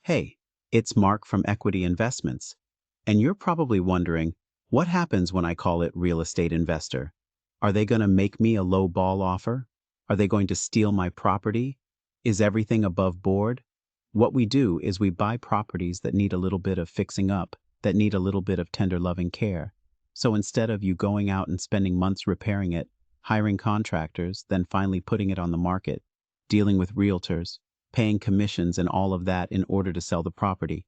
Hey, it's Mark from Equity Investments. And you're probably wondering, what happens when I call it real estate investor? Are they going to make me a low ball offer? Are they going to steal my property? Is everything above board? What we do is we buy properties that need a little bit of fixing up, that need a little bit of tender loving care. So instead of you going out and spending months repairing it, hiring contractors, then finally putting it on the market, dealing with realtors, paying commissions and all of that in order to sell the property,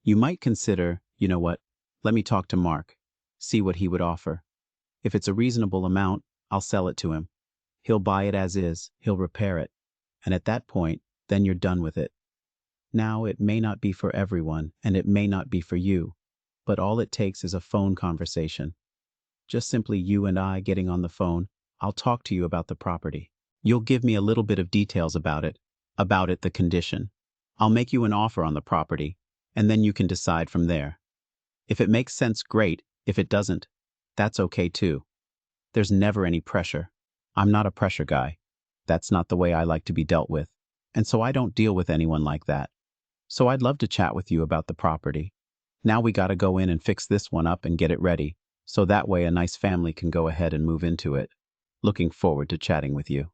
you might consider, you know what, let me talk to Mark, see what he would offer. If it's a reasonable amount, I'll sell it to him. He'll buy it as is, he'll repair it. And at that point, then you're done with it. Now, it may not be for everyone, and it may not be for you, but all it takes is a phone conversation. Just simply you and I getting on the phone, I'll talk to you about the property. You'll give me a little bit of details about it, the condition. I'll make you an offer on the property, and then you can decide from there. If it makes sense, great. If it doesn't, that's okay too. There's never any pressure. I'm not a pressure guy. That's not the way I like to be dealt with, and so I don't deal with anyone like that. So I'd love to chat with you about the property. Now we gotta go in and fix this one up and get it ready, so that way a nice family can go ahead and move into it. Looking forward to chatting with you.